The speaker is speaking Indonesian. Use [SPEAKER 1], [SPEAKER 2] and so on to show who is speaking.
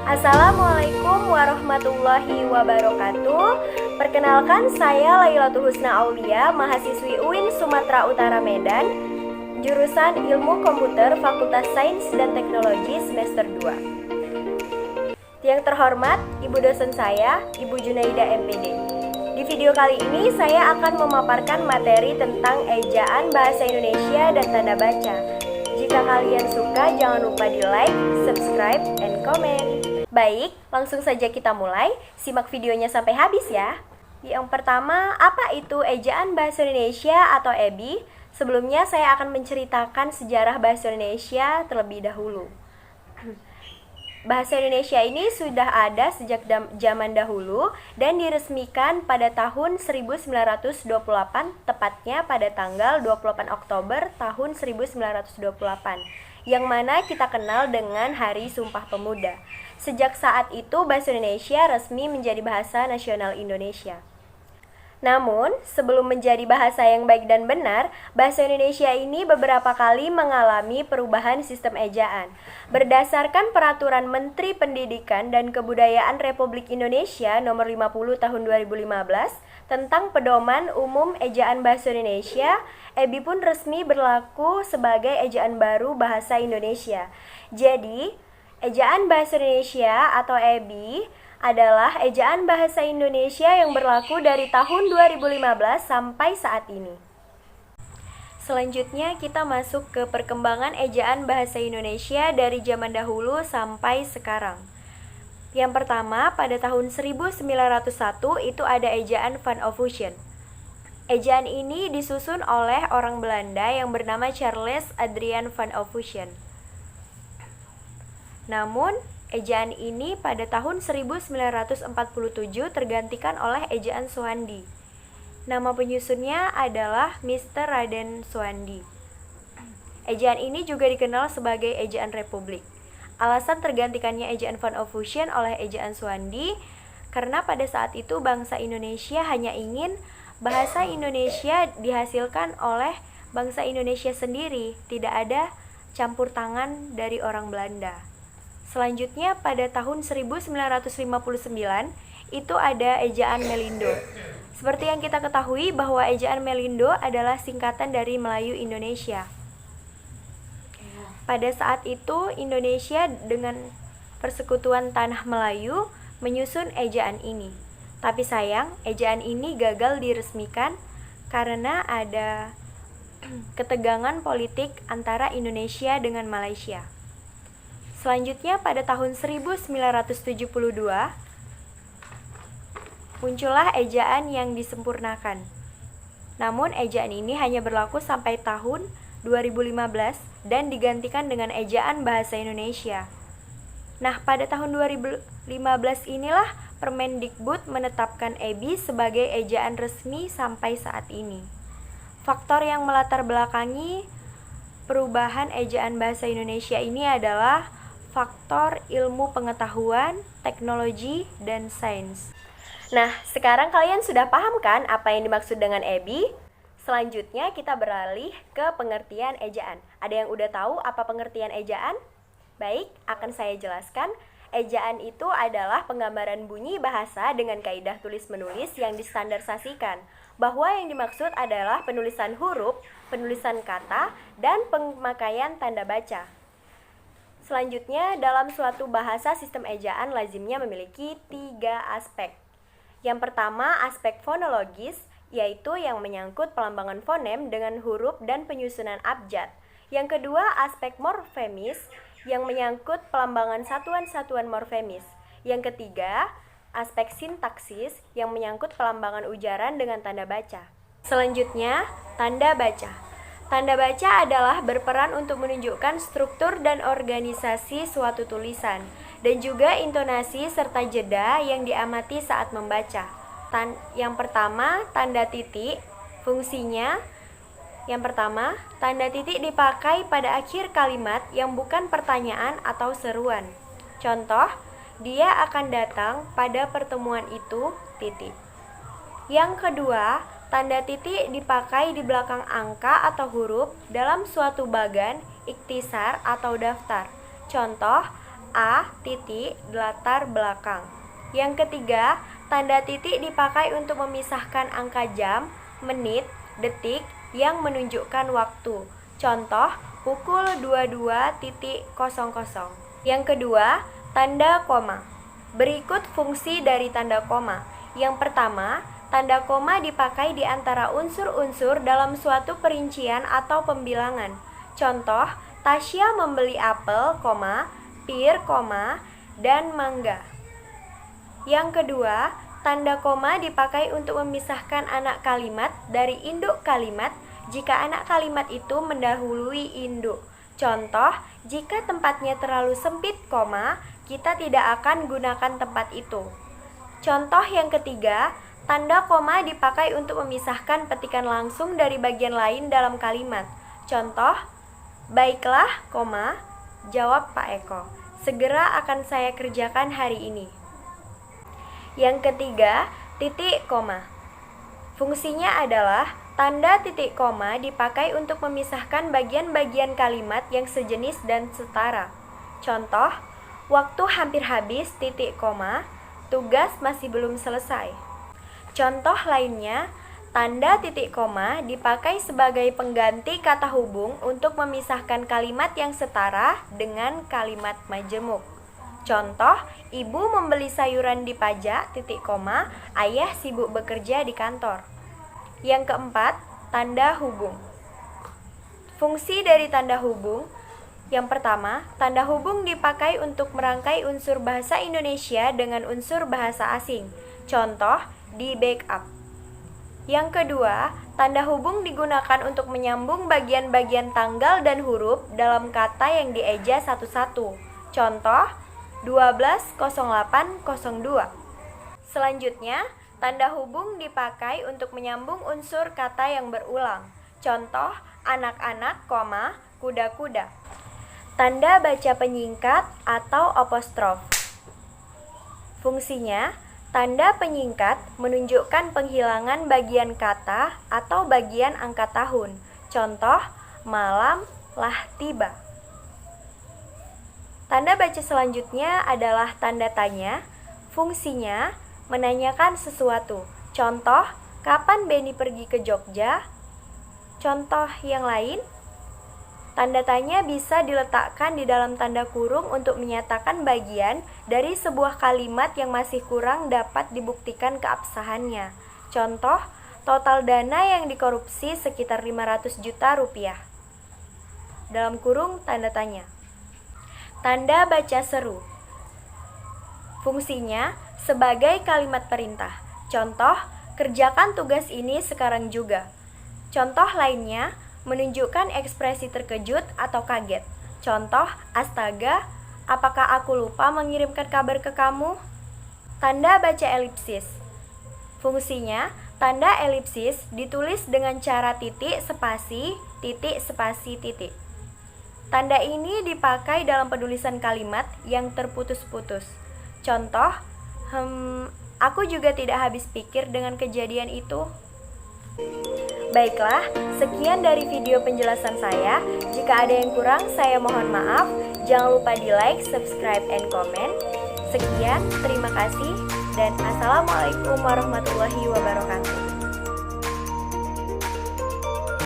[SPEAKER 1] Assalamualaikum warahmatullahi wabarakatuh. Perkenalkan, saya Lailatul Husna Aulia, mahasiswi UIN Sumatera Utara Medan, jurusan Ilmu Komputer Fakultas Sains dan Teknologi semester 2. Yang terhormat, Ibu dosen saya, Ibu Junaida MPD. Di video kali ini saya akan memaparkan materi tentang ejaan bahasa Indonesia dan tanda baca. Jika kalian suka, jangan lupa di like, subscribe, and comment. Baik, langsung saja kita mulai. Simak videonya sampai habis ya. Yang pertama, apa itu ejaan bahasa Indonesia atau EBI? Sebelumnya saya akan menceritakan sejarah bahasa Indonesia terlebih dahulu. Bahasa Indonesia ini sudah ada sejak zaman dahulu dan diresmikan pada tahun 1928, tepatnya pada tanggal 28 Oktober tahun 1928, yang mana kita kenal dengan Hari Sumpah Pemuda. Sejak saat itu bahasa Indonesia resmi menjadi bahasa nasional Indonesia. Namun, sebelum menjadi bahasa yang baik dan benar, bahasa Indonesia ini beberapa kali mengalami perubahan sistem ejaan. Berdasarkan Peraturan Menteri Pendidikan dan Kebudayaan Republik Indonesia Nomor 50 Tahun 2015 tentang Pedoman Umum Ejaan Bahasa Indonesia, EBI pun resmi berlaku sebagai ejaan baru bahasa Indonesia. Jadi, ejaan bahasa Indonesia atau EBI adalah ejaan bahasa Indonesia yang berlaku dari tahun 2015 sampai saat ini. Selanjutnya kita masuk ke perkembangan ejaan bahasa Indonesia dari zaman dahulu sampai sekarang. Yang pertama, pada tahun 1901 itu ada ejaan Van Ophusen. Ejaan ini disusun oleh orang Belanda yang bernama Charles Adrian Van Ophusen. Namun, ejaan ini pada tahun 1947 tergantikan oleh ejaan Suhandi. Nama penyusunnya adalah Mr. Raden Suhandi. Ejaan ini juga dikenal sebagai ejaan Republik. Alasan tergantikannya ejaan Van Ophusen oleh ejaan Suhandi karena pada saat itu bangsa Indonesia hanya ingin bahasa Indonesia dihasilkan oleh bangsa Indonesia sendiri, tidak ada campur tangan dari orang Belanda. Selanjutnya pada tahun 1959 itu ada ejaan Melindo. Seperti yang kita ketahui bahwa ejaan Melindo adalah singkatan dari Melayu Indonesia. Pada saat itu Indonesia dengan persekutuan tanah Melayu menyusun ejaan ini. Tapi sayang, ejaan ini gagal diresmikan karena ada ketegangan politik antara Indonesia dengan Malaysia. Selanjutnya pada tahun 1972 muncullah ejaan yang disempurnakan. Namun ejaan ini hanya berlaku sampai tahun 2015 dan digantikan dengan ejaan bahasa Indonesia. Nah, pada tahun 2015 inilah Permendikbud menetapkan EBI sebagai ejaan resmi sampai saat ini. Faktor yang melatar belakangi perubahan ejaan bahasa Indonesia ini adalah faktor ilmu pengetahuan, teknologi, dan sains. Nah, sekarang kalian sudah paham kan apa yang dimaksud dengan EBI? Selanjutnya kita beralih ke pengertian ejaan. Ada yang udah tahu apa pengertian ejaan? Baik, akan saya jelaskan. Ejaan itu adalah penggambaran bunyi bahasa dengan kaidah tulis-menulis yang distandarisasikan, bahwa yang dimaksud adalah penulisan huruf, penulisan kata, dan pemakaian tanda baca. Selanjutnya, dalam suatu bahasa sistem ejaan lazimnya memiliki 3 aspek. Yang pertama, aspek fonologis, yaitu yang menyangkut pelambangan fonem dengan huruf dan penyusunan abjad. Yang kedua, aspek morfemis, yang menyangkut pelambangan satuan-satuan morfemis. Yang ketiga, aspek sintaksis, yang menyangkut pelambangan ujaran dengan tanda baca. Selanjutnya, tanda baca. Tanda baca adalah berperan untuk menunjukkan struktur dan organisasi suatu tulisan, dan juga intonasi serta jeda yang diamati saat membaca. Yang pertama, tanda titik. Fungsinya, yang pertama, tanda titik dipakai pada akhir kalimat yang bukan pertanyaan atau seruan. Contoh, dia akan datang pada pertemuan itu, titik. Yang kedua, tanda titik dipakai di belakang angka atau huruf dalam suatu bagan, ikhtisar atau daftar. Contoh, A. Titik, latar belakang. Yang ketiga, tanda titik dipakai untuk memisahkan angka jam, menit, detik yang menunjukkan waktu. Contoh, pukul 22.00. Yang kedua, tanda koma. Berikut fungsi dari tanda koma. Yang pertama, tanda koma dipakai di antara unsur-unsur dalam suatu perincian atau pembilangan. Contoh, Tasya membeli apel, pir, dan mangga. Yang kedua, tanda koma dipakai untuk memisahkan anak kalimat dari induk kalimat jika anak kalimat itu mendahului induk. Contoh, jika tempatnya terlalu sempit, kita tidak akan gunakan tempat itu. Contoh yang ketiga, tanda koma dipakai untuk memisahkan petikan langsung dari bagian lain dalam kalimat. Contoh, baiklah, jawab Pak Eko. Segera akan saya kerjakan hari ini. Yang ketiga, titik koma. Fungsinya adalah tanda titik koma dipakai untuk memisahkan bagian-bagian kalimat yang sejenis dan setara. Contoh, waktu hampir habis, titik koma, tugas masih belum selesai. Contoh lainnya, tanda titik koma dipakai sebagai pengganti kata hubung untuk memisahkan kalimat yang setara dengan kalimat majemuk. Contoh, ibu membeli sayuran di pajak, titik koma, ayah sibuk bekerja di kantor. Yang keempat, tanda hubung. Fungsi dari tanda hubung. Yang pertama, tanda hubung dipakai untuk merangkai unsur bahasa Indonesia dengan unsur bahasa asing. Contoh, di backup. Yang kedua, tanda hubung digunakan untuk menyambung bagian-bagian tanggal dan huruf dalam kata yang dieja satu-satu. Contoh, 120802. Selanjutnya, tanda hubung dipakai untuk menyambung unsur kata yang berulang. Contoh, anak-anak, kuda-kuda. Tanda baca penyingkat atau apostrof. Fungsinya, tanda penyingkat menunjukkan penghilangan bagian kata atau bagian angka tahun. Contoh, malam lah tiba. Tanda baca selanjutnya adalah tanda tanya. Fungsinya menanyakan sesuatu. Contoh, kapan Benny pergi ke Jogja? Contoh yang lain, tanda tanya bisa diletakkan di dalam tanda kurung untuk menyatakan bagian dari sebuah kalimat yang masih kurang dapat dibuktikan keabsahannya. Contoh, total dana yang dikorupsi sekitar 500 juta rupiah. Dalam kurung tanda tanya. Tanda baca seru. Fungsinya sebagai kalimat perintah. Contoh, kerjakan tugas ini sekarang juga. Contoh lainnya, menunjukkan ekspresi terkejut atau kaget. Contoh, astaga, apakah aku lupa mengirimkan kabar ke kamu? Tanda baca elipsis. Fungsinya, tanda elipsis ditulis dengan cara titik spasi, titik. Tanda ini dipakai dalam penulisan kalimat yang terputus-putus. Contoh, aku juga tidak habis pikir dengan kejadian itu. Baiklah, sekian dari video penjelasan saya. Jika ada yang kurang, saya mohon maaf. Jangan lupa di like, subscribe, and comment. Sekian, terima kasih, dan Assalamualaikum warahmatullahi wabarakatuh.